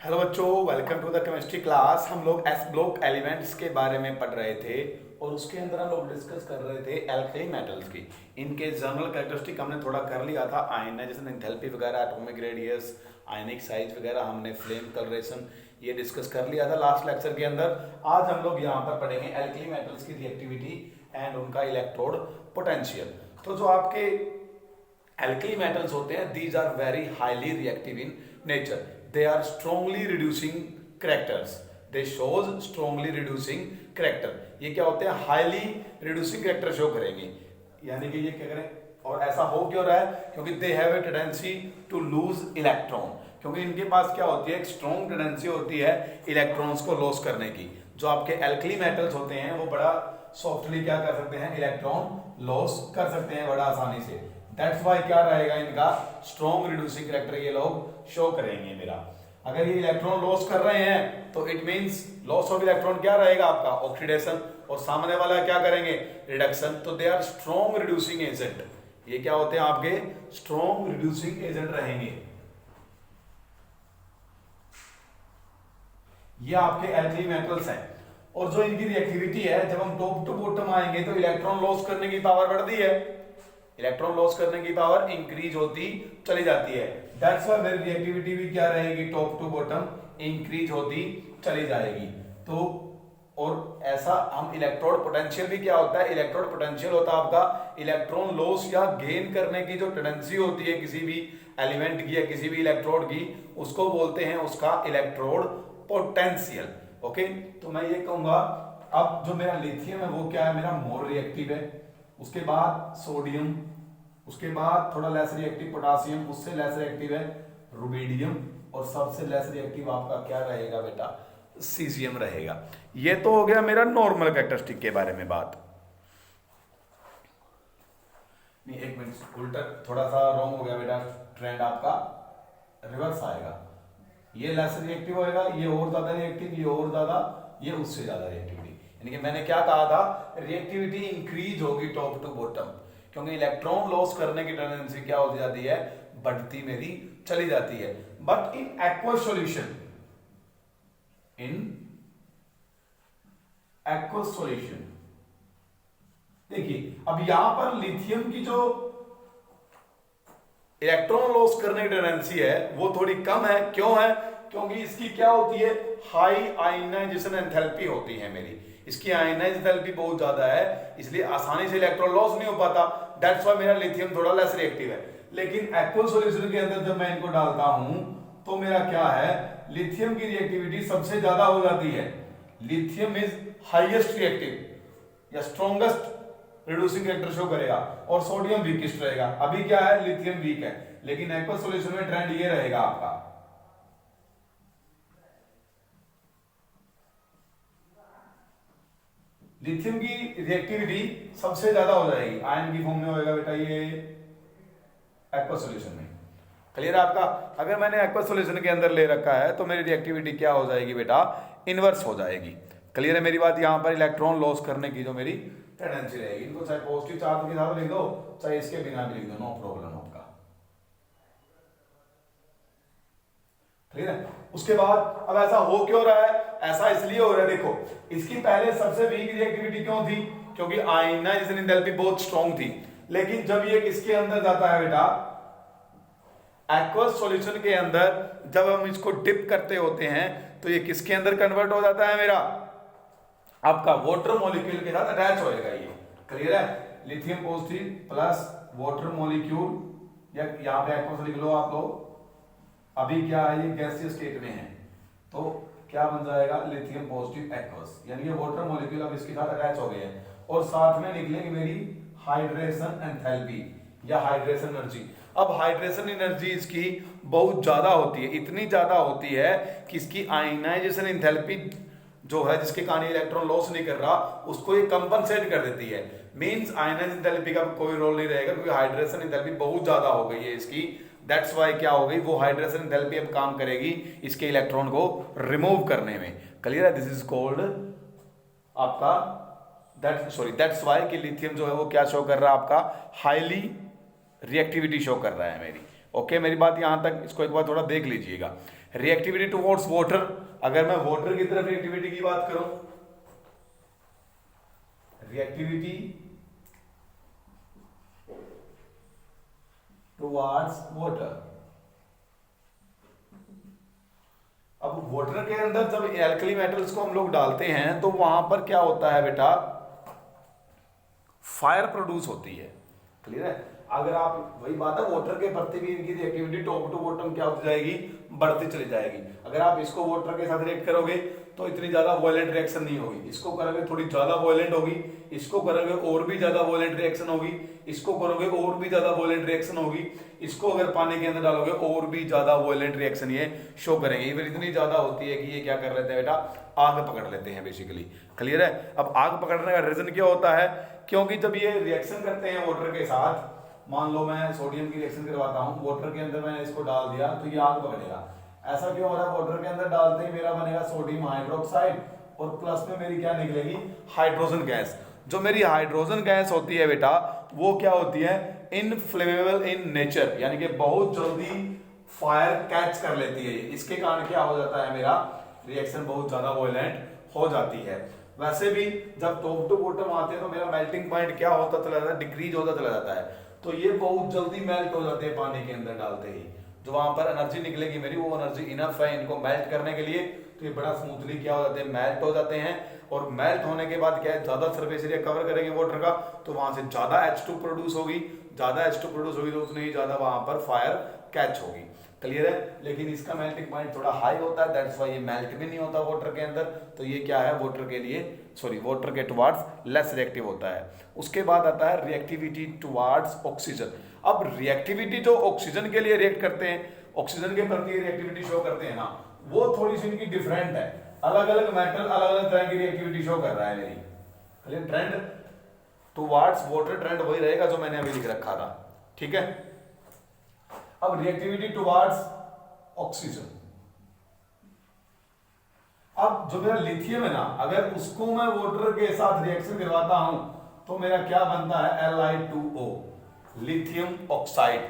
Hello बच्चों, welcome to the chemistry class. हम लोग एस ब्लॉक एलिमेंट्स के बारे में पढ़ रहे थे और उसके अंदर हम लोग डिस्कस कर रहे थे एल्कली मेटल्स की। इनके जनरल कैरेक्टरिस्टिक हमने थोड़ा कर लिया था। आयनाइजेशन, एंथैल्पी वगैरह, एटॉमिक रेडियस, आयनिक साइज वगैरह, हमने फ्लेम कलरेशन ये डिस्कस कर लिया था लास्ट लेक्चर के अंदर। आज हम लोग यहाँ पर पढ़ेंगे एल्कली मेटल्स की रिएक्टिविटी एंड उनका इलेक्ट्रोड पोटेंशियल। तो जो आपके alkali metals होते हैं, these are very highly reactive in nature. They are strongly reducing characters. They shows strongly reducing character. ये क्या होते हैं? highly reducing character शो करेंगे। यानी कि ये क्या करें, और ऐसा हो क्यों रहा है? क्योंकि they have a tendency to lose electron. क्योंकि इनके पास क्या होती है? एक स्ट्रॉन्ग टेंडेंसी होती है इलेक्ट्रॉन्स को लॉस करने की। जो आपके एल्कली मेटल्स होते हैं वो बड़ा सॉफ्टली क्या कर सकते हैं? इलेक्ट्रॉन लॉस कर सकते हैं बड़ा आसानी से। दैट्स वाई क्या रहेगा इनका? स्ट्रॉन्ग रिड्यूसिंग कैरेक्टर ये लोग शो करेंगे मेरा। अगर ये इलेक्ट्रॉन लॉस कर रहे हैं तो it means loss of electron क्या रहेगा आपका? ऑक्सीडेशन। और सामने वाला क्या करेंगे? रिडक्शन। तो they are strong reducing agent. ये क्या होते हैं आपके? स्ट्रॉन्ग रिड्यूसिंग एजेंट रहेंगे। ये आपके एल्कली मेटल्स हैं। और जो इनकी रिएक्टिविटी है, जब हम टॉप टू बॉटम आएंगे तो इलेक्ट्रॉन लॉस करने की पावर बढ़ती है, इलेक्ट्रॉन लॉस करने की पावर इंक्रीज होती चली जाती है। दैट्स व्हाई मेरी रिएक्टिविटी भी क्या रहेगी? टॉप टू बॉटम इंक्रीज होती चली जाएगी। तो और ऐसा हम इलेक्ट्रोड पोटेंशियल भी क्या होता है? इलेक्ट्रोड पोटेंशियल होता है आपका इलेक्ट्रॉन लॉस या गेन करने की जो टेंडेंसी होती है किसी भी एलिमेंट की या किसी भी इलेक्ट्रोड की, उसको बोलते हैं उसका इलेक्ट्रोड पोटेंशियल। ओके, तो मैं ये कहूंगा अब जो मेरा लिथियम है वो क्या है? मेरा मोर रिएक्टिव है। उसके बाद सोडियम, उसके बाद थोड़ा लेस रिएक्टिव पोटासियम, उससे लेस रिएक्टिव है रुबिडियम, और सबसे लेस रिएक्टिव आपका क्या रहेगा बेटा? सीजियम रहेगा। ये तो हो गया मेरा नॉर्मल कैरेक्टरिस्टिक के बारे में बात। नहीं, एक मिनट, उल्टा थोड़ा सा रॉन्ग हो गया बेटा, ट्रेंड आपका रिवर्स आएगा। ये लेस रिएक्टिव होएगा, ये और ज्यादा रिएक्टिव, ये और ज्यादा, ये उससे ज्यादा रिएक्टिविटी। यानी कि मैंने क्या कहा था? रिएक्टिविटी इंक्रीज होगी टॉप टू बॉटम, क्योंकि इलेक्ट्रॉन लॉस करने की टेंडेंसी क्या होती जाती है? बढ़ती मेरी चली जाती है। But in aqueous solution, in aqueous solution देखिए, अब यहां पर लिथियम की जो इलेक्ट्रॉन लॉस करने की टेंडेंसी है वो थोड़ी कम है। क्यों है? क्योंकि इसकी क्या होती है? हाई आयनाइजेशन एंथैल्पी होती है मेरी। इसकी आयनाइज एंथैल्पी बहुत ज्यादा है, इसलिए आसानी से इलेक्ट्रॉन लॉस नहीं हो पाता। दैट्स व्हाई मेरा लिथियम थोड़ा लेस रिएक्टिव है। लेकिन एक्वस सॉल्यूशन के अंदर जब मैं इनको डालता हूं तो मेरा क्या है? लिथियम की रिएक्टिविटी सबसे ज्यादा हो जाती है। लिथियम इज हाईएस्ट रिएक्टिव या स्ट्रॉन्गेस्ट रिड्यूसिंग कैरेक्टर शो करेगा, और सोडियम वीकेस्ट रहेगा। अभी क्या है? लिथियम वीक है, लेकिन एक्वस सॉल्यूशन में ट्रेंड ये रहेगा आपका। लिथियम की रिएक्टिविटी सबसे ज्यादा हो जाएगी, आयन की फॉर्म में होएगा बेटा ये एक्वस सॉल्यूशन में। क्लियर है आपका? अगर मैंने एक्वस सॉल्यूशन के अंदर ले रखा है तो मेरी रिएक्टिविटी क्या हो जाएगी बेटा? इनवर्स हो जाएगी। क्लियर है मेरी बात? यहां पर इलेक्ट्रॉन लॉस करने की जो मेरी टेंडेंसी रहेगी, इनको चाहे पॉजिटिव चार्ज के साथ लिख दो, चाहे इसके बिना भी लिख दो, नो प्रॉब्लम आपका। ठीक है? उसके बाद अब ऐसा हो क्यों रहा है? ऐसा इसलिए हो रहा है, देखो इसकी पहले सबसे वीक रिएक्टिविटी क्यों थी? क्योंकि आयनाइजेशन एंथैल्पी बहुत स्ट्रांग थी। लेकिन जब ये किसके अंदर जाता है बेटा? एक्वस सॉल्यूशन के अंदर जब हम इसको डिप करते होते हैं तो ये किसके अंदर कन्वर्ट हो जाता है मेरा? आपका वाटर मॉलिक्यूल के साथ अटैच होएगा ये। क्लियर है? Lithium positive plus water molecule, या यहां पे एक्वस लिख लो आप लोग। अभी क्या है? ये गैसीय स्टेट में है, तो क्या बन जाएगा? लिथियम पॉजिटिव एक्वस, यानी ये वाटर मॉलिक्यूल अब इसके साथ अटैच हो गए हैं, और साथ में निकलेगी मेरी हाइड्रेशन एंथैल्पी या हाइड्रेशन एनर्जी। अब हाइड्रेशन एनर्जी इसकी बहुत ज्यादा होती है, इतनी ज्यादा होती है कि इसकी आयनाइजेशन एंथैल्पी जो है, जिसके कारण इलेक्ट्रॉन लॉस नहीं कर रहा, उसको ये कंपनसेट कर देती है। मींस आयनाइजेशन एंथैल्पी का कोई रोल नहीं रहेगा, क्योंकि हाइड्रेशन एंथैल्पी बहुत ज्यादा हो गई है इसकी। दैट्स वाई क्या हो गई? वो हाइड्रेशन एंथैल्पी अब काम करेगी इसके इलेक्ट्रॉन को रिमूव करने में। क्लियर है? दिस इज कॉल्ड आपका दैट्स वाई कि लिथियम जो है वो क्या शो कर रहा है आपका? हाईली रिएक्टिविटी शो कर रहा है मेरी। ओके, मेरी बात यहां तक, इसको एक बार थोड़ा देख लीजिएगा। रिएक्टिविटी टुवर्ड्स वाटर, अगर मैं वाटर की तरफ रिएक्टिविटी की बात करूं, रिएक्टिविटी टुवर्ड्स वाटर, अब वाटर के अंदर जब एल्कली मेटल्स को हम लोग डालते हैं तो वहां पर क्या होता है बेटा, फायर प्रोड्यूस होती है। क्लियर है? अगर आप, वही बात है, वाटर के प्रति भी इनकी रिएक्टिविटी टॉप टू बॉटम क्या होती जाएगी, बढ़ती चली जाएगी। अगर आप इसको वाटर के साथ रिएक्ट करोगे तो इतनी ज्यादा वॉयलेंट रिएक्शन नहीं होगी, इसको करोगे थोड़ी ज्यादा वॉयलेंट होगी, इसको करोगे और भी ज्यादा वॉयलेंट रिएक्शन होगी, इसको करोगे और भी ज्यादा वॉयलेंट रिएक्शन होगी, इसको अगर पानी के अंदर डालोगे और भी ज्यादा वॉयलेंट रिएक्शन ये शो करेंगे। ये इतनी ज्यादा होती है कि ये क्या कर लेते हैं बेटा, आग पकड़ लेते हैं बेसिकली। क्लियर है? अब आग पकड़ने का रीजन क्या होता है, क्योंकि जब ये रिएक्शन करते हैं वाटर के साथ, मान लो मैं सोडियम की रिएक्शन करवाता हूं, वाटर के अंदर मैंने इसको डाल दिया तो ये आग पकड़ेगा। ऐसा क्यों हो रहा है, वाटर के अंदर डालते ही मेरा बनेगा सोडियम हाइड्रोक्साइड और प्लस में मेरी क्या निकलेगी, हाइड्रोजन गैस। जो मेरी हाइड्रोजन गैस होती है बेटा, वो क्या होती है, इनफ्लेमेबल इन नेचर, यानी कि बहुत जल्दी फायर कैच कर लेती है। इसके कारण क्या हो जाता है, मेरा रिएक्शन बहुत ज्यादा वॉयलेंट हो जाती है। वैसे भी जब टॉप टू बॉटम आते हैं तो मेरा मेल्टिंग पॉइंट क्या होता चला जाता है, डिक्रीज होता चला जाता है। तो ये बहुत जल्दी मेल्ट हो जाते हैं पानी के अंदर डालते ही। जो वहां पर एनर्जी निकलेगी मेरी, वो एनर्जी इनफ है इनको मेल्ट करने के लिए, तो ये बड़ा स्मूथली क्या हो जाते हैं, मेल्ट हो जाते हैं। और मेल्ट होने के बाद क्या है, ज्यादा सरफेस एरिया कवर करेंगे वाटर का, तो वहां से ज्यादा H2 प्रोड्यूस होगी, ज्यादा H2 प्रोड्यूस होगी तो उतनी ही ज्यादा वहां पर फायर कैच होगी। क्लियर है? लेकिन इसका मेल्टिंग पॉइंट थोड़ा हाई होता है, दैट्स व्हाई ये मेल्ट भी नहीं होता वाटर के अंदर। तो ये क्या है, वाटर के लिए, सॉरी, वाटर के टुवार्ड्स लेस रिएक्टिव होता है। उसके बाद आता है रिएक्टिविटी टुवार्ड्स ऑक्सीजन। अब रिएक्टिविटी जो ऑक्सीजन के लिए रिएक्ट करते हैं, ऑक्सीजन के प्रति रिएक्टिविटी शो करते हैं ना, वो थोड़ी सी इनकी डिफरेंट है। अलग अलग मेटल अलग अलग तरह की रिएक्टिविटी शो कर रहा है मेरी। ट्रेंड टुवार्ड्स वाटर, ट्रेंड वही रहेगा जो मैंने अभी लिख रखा था। ठीक है? अब रिएक्टिविटी टुवार्ड्स ऑक्सीजन, अब जो मेरा लिथियम है ना, अगर उसको मैं वाटर के साथ रिएक्शन करवाता हूं तो मेरा क्या बनता है, Li2O, लिथियम ऑक्साइड,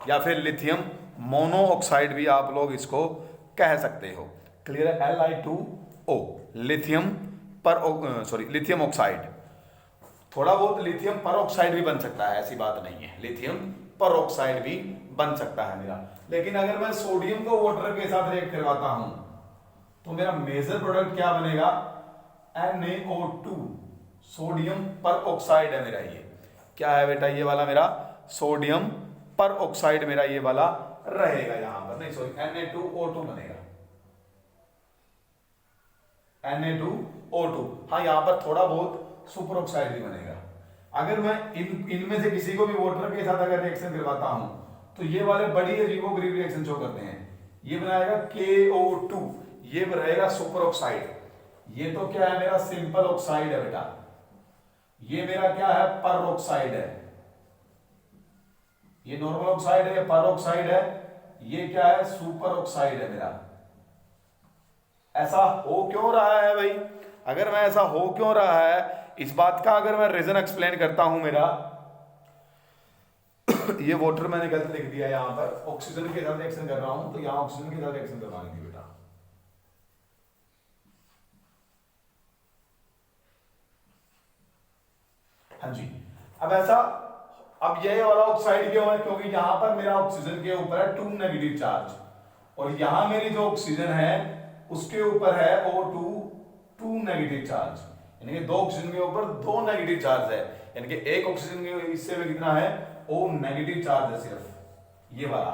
या फिर लिथियम मोनो ऑक्साइड भी आप लोग इसको कह सकते हो। क्लियर है? Li2O, lithium lithium oxide. थोड़ा बहुत लिथियम पर ऑक्साइड भी बन सकता है, ऐसी बात नहीं है, लिथियम पर ऑक्साइड भी बन सकता है मेरा। लेकिन अगर मैं सोडियम को वाटर के साथ रिएक्ट करवाता हूं तो मेरा मेजर प्रोडक्ट क्या बनेगा, NaO2, सोडियम पर ऑक्साइड है मेरा। ये क्या है बेटा, ये वाला मेरा सोडियम पर ऑक्साइड मेरा ये वाला रहेगा यहां पर, नहीं सॉरी, Na2O2 बनेगा, Na2O2। हाँ, यहां पर थोड़ा बहुत सुपर ऑक्साइड भी बनेगा। अगर मैं इनमें से किसी को भी वाटर के साथ अगर रिएक्शन करवाता हूं तो ये वाले बड़ी रिबोग्रीव रिएक्शन शो करते हैं। ये बनाएगा KO2, ये रहेगा सुपर ऑक्साइड। ये तो क्या है, मेरा सिंपल ऑक्साइड है बेटा। ये मेरा क्या है, पर ऑक्साइड है। ये नॉर्मल ऑक्साइड है, पर ऑक्साइड है। ये क्या है, सुपर ऑक्साइड है मेरा। ऐसा हो क्यों रहा है भाई? अगर मैं ऐसा हो क्यों रहा है, इस बात का अगर मैं रीजन एक्सप्लेन करता हूं मेरा ये वाटर मैंने गलत लिख दिया यहां पर, ऑक्सीजन के साथ रिएक्शन कर रहा हूं, तो यहां ऑक्सीजन के साथ रिएक्शन करवानी थी बेटा। हाँ जी, अब ऐसा, अब ये वाला ऑक्साइड क्यों है, क्योंकि यहां पर मेरा ऑक्सीजन के ऊपर है 2 नेगेटिव चार्ज, और यहां मेरी जो ऑक्सीजन है उसके ऊपर है O2 2 नेगेटिव चार्ज, यानी कि 2 ऑक्सीजन के ऊपर 2 नेगेटिव चार्ज है, यानी कि एक ऑक्सीजन के हिस्से में कितना है, O नेगेटिव चार्ज है सिर्फ, ये वाला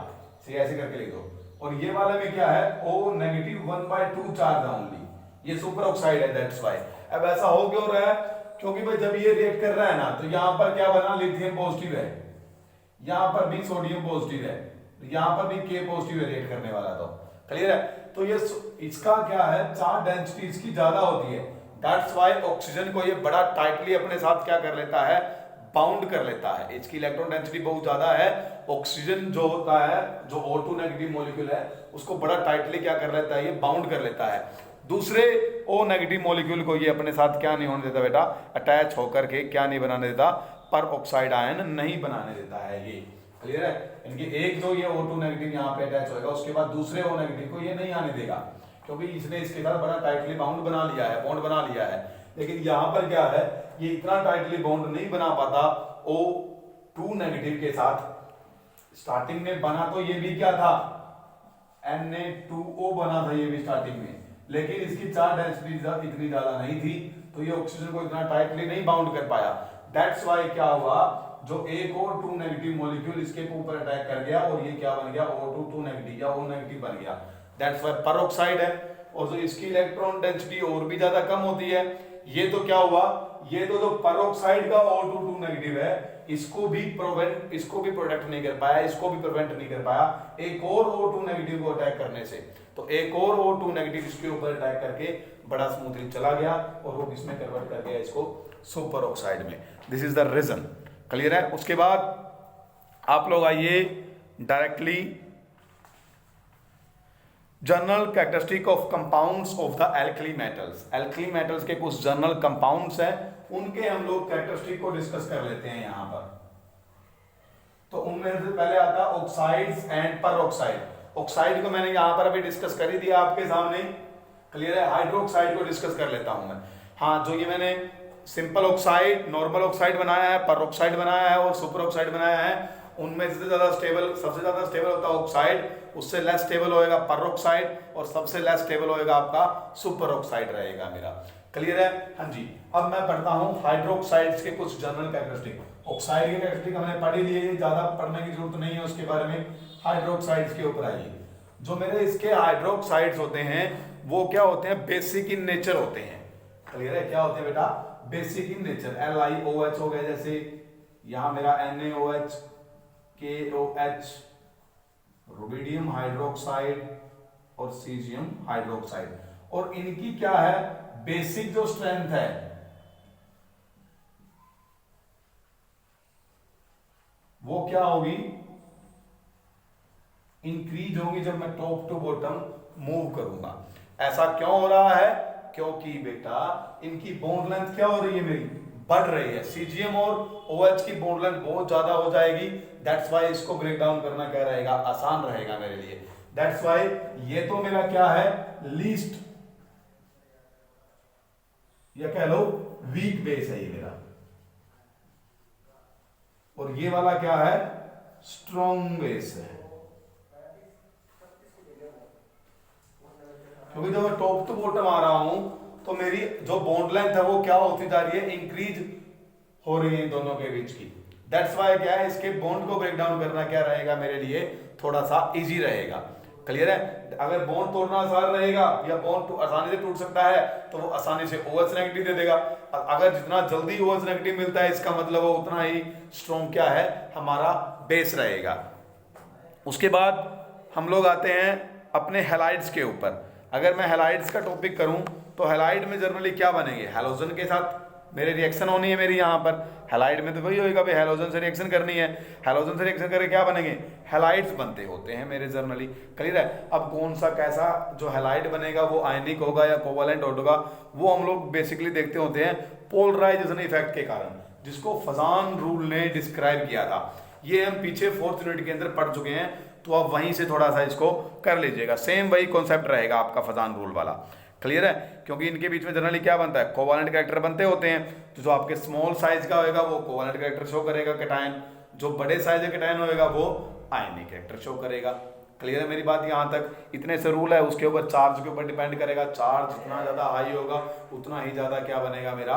ऐसे करके लिख दो। और ये वाले में क्या है, O नेगेटिव 1/2 चार्ज है ओनली, ये सुपर ऑक्साइड है, दैट्स व्हाई। अब ऐसा हो क्यों रहा है, क्योंकि भाई जब ये रिएक्ट कर रहा है ना, तो यहां पर क्या बना, लिथियम पॉजिटिव है, यहां पर भी सोडियम पॉजिटिव है, यहां पर भी K पॉजिटिव है रिएक्ट करने वाला। तो क्लियर है? तो ये इसका क्या है, चार्ज डेंसिटी इसकी ज्यादा होती है, दैट्स व्हाई ऑक्सीजन को ये बड़ा टाइटली अपने साथ क्या कर लेता है, बाउंड कर लेता है। इसकी इलेक्ट्रॉन डेंसिटी बहुत ज्यादा है, ऑक्सीजन जो होता है, जो O2 नेगेटिव मॉलिक्यूल है, उसको बड़ा टाइटली क्या कर लेता है, ये बाउंड कर लेता है। दूसरे O नेगेटिव मॉलिक्यूल को ये अपने साथ क्या नहीं होने देता बेटा, अटैच होकर के क्या नहीं बनाने देता, पर ऑक्साइड आयन नहीं बनाने देता है ये। क्लियर है? इनकी एक जो ये O2 नेगेटिव यहाँ पे अटैच होएगा, उसके बाद दूसरे O नेगेटिव को ये नहीं आने देगा, क्योंकि इसने इसके साथ बड़ा टाइटली बाउंड बना लिया है, बॉन्ड बना लिया है। लेकिन यहाँ पर क्या है, ये इतना टाइटली बॉन्ड नहीं बना पाता O2 नेगेटिव के साथ। स्टार्टिंग में बना तो ये भी क्या था, Na2O बना था ये भी स्टार्टिंग में, लेकिन इसकी चार्ज डेंसिटी इतनी ज्यादा नहीं थी, तो ये ऑक्सीजन को इतना टाइटली नहीं बाउंड कर पाया। दैट्स वाई क्या हुआ, जो एक और 2 नेगेटिव मॉलिक्यूल इसके ऊपर अटैक कर गया और ये क्या बन गया, O2 2 नेगेटिव या O नेगेटिव बन गया। दैट्स वाई पेरोक्साइड है, और जो इसकी इलेक्ट्रॉन डेंसिटी और भी ज्यादा कम होती है। ये तो क्या हुआ, ये तो जो पेरोक्साइड का O2 2 नेगेटिव है, इसको भी प्रोटेक्ट नहीं कर पाया, इसको भी प्रिवेंट नहीं कर पाया एक और O2 नेगेटिव को अटैक करने से। तो एक और O2 नेगेटिव इसके ऊपर अटैक करके बड़ा स्मूथली चला गया और वो किसमें कन्वर्ट कर गया, इसको सुपर ऑक्साइड में। This is the reason. Clear है? उसके बाद आप लोग आइए directly general characteristic of compounds of the alkali metals. Alkali metals के कुछ जनरल कंपाउंड्स हैं, उनके हम लोग कैरेक्टरिस्टिक को डिस्कस कर लेते हैं यहां पर। तो उनमें से पहले आता है ऑक्साइड्स एंड पेरोक्साइड। ऑक्साइड को मैंने यहां पर अभी डिस्कस कर ही दिया आपके सामने। क्लियर है? हाइड्रोक्साइड को डिस्कस कर लेता हूं मैं। हाँ, जो ये मैंने सिंपल ऑक्साइड, नॉर्मल ऑक्साइड बनाया है, पेरोक्साइड बनाया है और सुपर ऑक्साइड बनाया है, उनमें सबसे ज्यादा स्टेबल होता है ऑक्साइड, उससे लेस स्टेबल होएगा पेरोक्साइड, और सबसे लेस स्टेबल होएगा आपका सुपर ऑक्साइड रहेगा मेरा। क्लियर है? हाँ जी। अब मैं पढ़ता हूं हाइड्रोक्साइड्स के कुछ जनरल कैरेक्टरिस्टिक। ऑक्साइड के कैरेक्टरिस्टिक हमने पढ़ ही लिए, ज्यादा पढ़ने की जरूरत नहीं है उसके बारे में। हाइड्रोक्साइड्स के ऊपर आइए। जो मेरे इसके हाइड्रोक्साइड्स होते हैं वो क्या होते हैं, बेसिक इन नेचर होते हैं। क्लियर है? क्या होते हैं बेटा, बेसिक इन नेचर। LiOH हो गए, जैसे यहां मेरा NaOH, KOH, रुबिडियम हाइड्रोक्साइड और सीजियम हाइड्रोक्साइड। और इनकी क्या है, बेसिक जो स्ट्रेंथ है वो क्या होगी, इंक्रीज होगी जब मैं टॉप टू बॉटम मूव करूंगा। ऐसा क्यों हो रहा है, क्योंकि बेटा इनकी बॉन्ड लेंथ क्या हो रही है, मेरी बढ़ रही है। सीजीएम और OH की बॉन्ड लेंथ बहुत ज्यादा हो जाएगी। दैट्स वाई इसको ब्रेक डाउन करना क्या रहेगा, आसान रहेगा मेरे लिए। दैट्स वाई ये तो मेरा क्या है, लीस्ट या कह लो वीक बेस है ये मेरा, और ये वाला क्या है, स्ट्रॉन्ग बेस है। क्योंकि जब मैं टॉप टू बॉटम आ रहा हूं तो मेरी जो बॉन्ड लेंथ है वो क्या होती जा रही है, इंक्रीज हो रही है दोनों के बीच की। दैट्स वाई क्या है, इसके बॉन्ड को ब्रेक डाउन करना क्या रहेगा मेरे लिए, थोड़ा सा इजी रहेगा। क्लियर है? अगर बॉन्ड तोड़ना आसान रहेगा या बॉन्ड आसानी से टूट सकता है तो वो आसानी से OH नेगेटिव दे देगा। अगर जितना जल्दी OH नेगेटिव मिलता है इसका मतलब वो उतना ही स्ट्रॉन्ग क्या है, हमारा बेस रहेगा। उसके बाद हम लोग आते हैं अपने हैलाइड्स के ऊपर। अगर मैं हैलाइड्स का टॉपिक करूं तो हैलाइड में जनरली क्या बनेंगे, हैलोजन के साथ मेरे रिएक्शन होनी है मेरी यहाँ पर। हैलाइड में तो वही होएगा भाई, हैलोजन से रिएक्शन करनी है, हैलोजन से रिएक्शन करके क्या बनेंगे, हैलाइड्स बनते होते हैं मेरे जनरली। क्लियर है? अब कौन सा कैसा जो हैलाइड बनेगा वो आयनिक होगा या कोवलेंट होगा, वो हम लोग बेसिकली देखते होते हैं पोलराइजेशन इफेक्ट के कारण, जिसको फजान रूल ने डिस्क्राइब किया था। ये हम पीछे 4th यूनिट के अंदर पढ़ चुके हैं, तो आप वहीं से थोड़ा सा इसको कर लीजिएगा। सेम वही कॉन्सेप्ट रहेगा आपका फजान रूल वाला। क्लियर है? क्योंकि इनके बीच में जनरली क्या बनता है, कोवलेंट कैरेक्टर बनते होते हैं। तो जो आपके स्मॉल साइज का होगा वो कोवलेंट कैरेक्टर शो करेगा कैटायन, जो बड़े साइज का कैटायन होगा वो आयनिक कैरेक्टर शो करेगा। क्लियर है मेरी बात? यहां तक इतने से रूल है, उसके ऊपर चार्ज के ऊपर डिपेंड करेगा। चार्ज जितना ज्यादा हाई होगा उतना ही ज्यादा क्या बनेगा मेरा,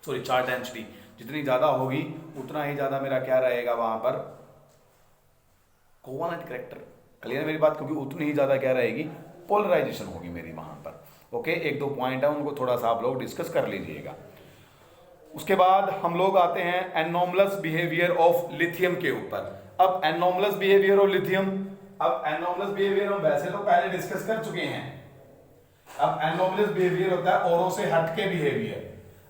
सॉरी चार्ज डेंसिटी जितनी ज्यादा होगी उतना ही ज्यादा मेरा क्या रहेगा वहां पर, कोवलेंट कैरेक्टर। क्लियर है मेरी बात? क्योंकि उतनी ही ज्यादा क्या रहेगी, पोलराइजेशन होगी मेरी वहां पर। ओके, एक दो पॉइंट है उनको थोड़ा सा आप लोग डिस्कस कर लीजिएगा। उसके बाद हम लोग आते हैं एनोमलस बिहेवियर ऑफ लिथियम के ऊपर। अब एनोमलस बिहेवियर ऑफ लिथियम, अब एनोमलस बिहेवियर हम वैसे तो पहले डिस्कस कर चुके हैं। अब एनोमलस बिहेवियर होता है औरों से हटके बिहेवियर।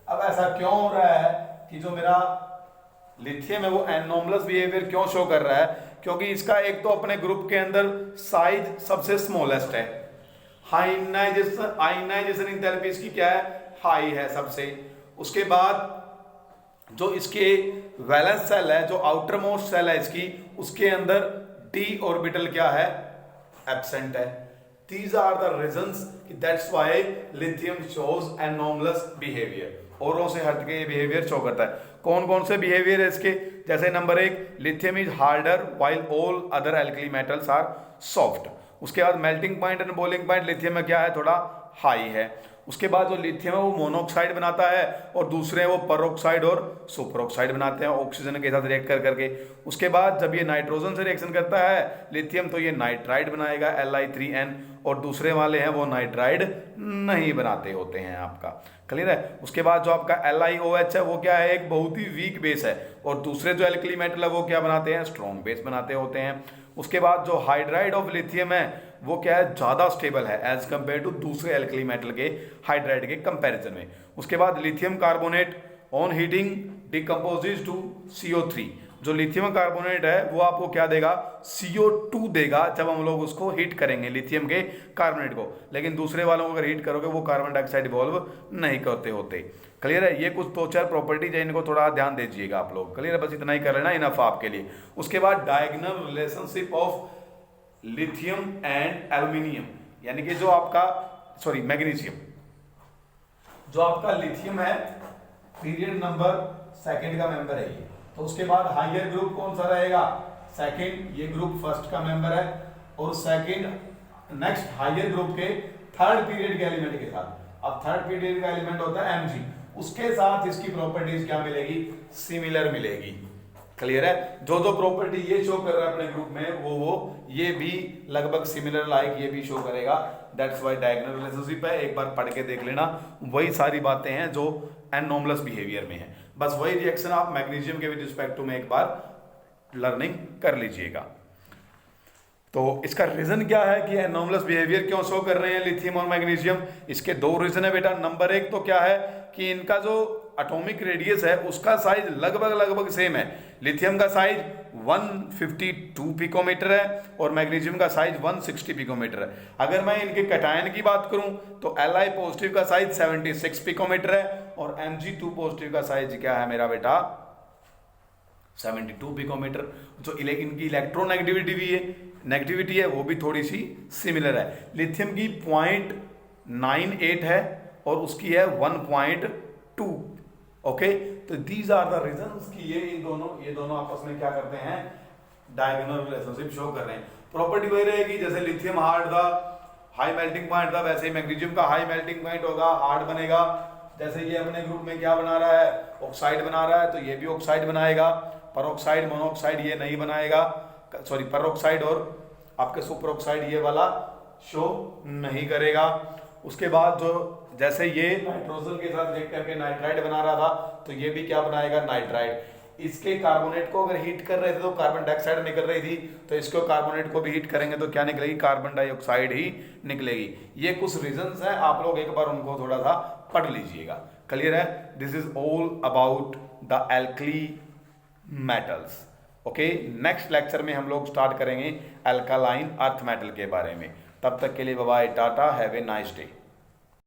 अब ऐसा क्यों हो रहा है कि जो मेरा लिथियम है वो एनोमलस बिहेवियर क्यों शो कर रहा है, क्योंकि इसका एक तो अपने ग्रुप के अंदर साइज सबसे स्मॉलेस्ट है, आयनाइजेशन एंथैल्पी इसकी क्या है, हाई है सबसे। उसके बाद जो इसके वैलेंस सेल है, जो आउटर मोस्ट सेल है इसकी, उसके अंदर डी ऑर्बिटल क्या है, एब्सेंट है। These are the reasons, that's why lithium shows anomalous behavior, औरों से हटके ये बिहेवियर शो करता है। कौन कौन से बिहेवियर है इसके, जैसे number 1, lithium is harder while all other alkali metals are soft. उसके बाद melting point and boiling point lithium में क्या है, थोड़ा हाई है। उसके बाद जो लिथियम है वो मोनोऑक्साइड बनाता है और दूसरे वो परऑक्साइड और सुपरऑक्साइड बनाते हैं ऑक्सीजन के साथ रिएक्ट कर करके। उसके बाद जब ये नाइट्रोजन से रिएक्शन करता है लिथियम, तो ये नाइट्राइड बनाएगा Li3n, और दूसरे वाले हैं वो नाइट्राइड नहीं बनाते होते हैं आपका। क्लियर है। उसके बाद जो आपका LiOH है वो क्या है, एक बहुत ही वीक बेस है, और दूसरे जो एल्कली मेटल है वो क्या बनाते हैं, स्ट्रॉन्ग बेस बनाते होते हैं। उसके बाद जो हाइड्राइड ऑफ लिथियम है वो क्या है, ज़्यादा स्टेबल है एज कंपेयर टू दूसरे एल्कली मेटल के हाइड्राइड के कंपैरिजन में। उसके बाद lithium carbonate on heating decomposes to CO3। जो लिथियम कार्बोनेट है वो आपको क्या देगा, CO2 देगा जब हम लोग उसको हीट करेंगे लिथियम के कार्बोनेट को। लेकिन दूसरे वालों को अगर हीट करोगे वो कार्बन डाइऑक्साइड इवॉल्व नहीं करते होते। क्लियर है। ये कुछ 2-4 प्रॉपर्टीज है, इनको थोड़ा ध्यान दीजिएगा आप लोग। क्लियर है, बस इतना ही कर लेना, इनफ आपके लिए। उसके बाद diagonal relationship of lithium and aluminium, यानी कि जो आपका मैग्नीशियम, जो आपका लिथियम है पीरियड नंबर 2 का मेंबर है ये। तो उसके बाद हायर ग्रुप कौन सा रहेगा, सेकंड, ये ग्रुप फर्स्ट का मेंबर है, और सेकंड नेक्स्ट हायर ग्रुप के थर्ड पीरियड के एलिमेंट के साथ। अब थर्ड पीरियड का एलिमेंट होता है Mg, उसके साथ इसकी प्रॉपर्टीज क्या मिलेगी, सिमिलर मिलेगी। क्लियर है। जो जो प्रॉपर्टी ये शो कर रहा है अपने ग्रुप में वो ये भी लगभग सिमिलर लाइक ये भी शो करेगा। दैट्स व्हाई डायगोनल रिलेशनशिप है, एक बार पढ़ के देख लेना। वही सारी बातें हैं जो एनोमलस बिहेवियर में है, बस वही रिएक्शन आप मैग्नीशियम के विद रिस्पेक्ट टू में एक बार लर्निंग कर लीजिएगा। तो इसका रीजन क्या है कि एनोमलस बिहेवियर क्यों शो कर रहे हैं लिथियम और मैग्नीशियम, इसके 2 रीजन है बेटा। नंबर 1 तो क्या है कि इनका जो एटॉमिक रेडियस है उसका साइज लगभग सेम है। लिथियम का साइज 152 पिकोमीटर है और मैग्नीशियम का साइज 160 पिकोमीटर है। अगर मैं इनके कैटायन की बात करूं तो Li पॉजिटिव का साइज 76 पिकोमीटर है और Mg2 पॉजिटिव का साइज क्या है मेरा बेटा, 72 पिकोमीटर। जो इनकी नेगेटिविटी है वो भी थोड़ी सी सिमिलर है। लिथियम की 0.98 है और उसकी है 1.2। ओके, तो दीज आर द रीजंस कि ये दोनों आपस में क्या करते हैं, डायगोनल रिलेशनशिप शो कर रहे हैं। प्रॉपर्टी वही रहेगी, जैसे लिथियम हार्ड था, हाई मेल्टिंग पॉइंट था, वैसे ही मैग्नीशियम का हाई मेल्टिंग पॉइंट होगा, हार्ड बनेगा। जैसे ये अपने ग्रुप में क्या बना रहा है, ऑक्साइड बना रहा है, तो ये भी ऑक्साइड बनाएगा। परऑक्साइड मोनोऑक्साइड ये नहीं बनाएगा, परऑक्साइड और आपके सुपर ऑक्साइड ये वाला शो नहीं करेगा। उसके बाद जो जैसे ये नाइट्रोजन के साथ देख करके नाइट्राइड बना रहा था, तो ये भी क्या बनाएगा, नाइट्राइड। इसके कार्बोनेट को अगर हीट कर रहे थे तो कार्बन डाइऑक्साइड निकल रही थी, तो इसको कार्बोनेट को भी हीट करेंगे तो क्या निकलेगी, कार्बन डाइऑक्साइड ही निकलेगी। ये कुछ रीजंस हैं, आप लोग एक बार उनको थोड़ा सा पढ़ लीजिएगा। क्लियर है। This is all about the alkali metals. Okay, next lecture में हम लोग स्टार्ट करेंगे अल्कालाइन अर्थ मेटल के बारे में। तब तक के लिए bye bye, tata, have a nice day.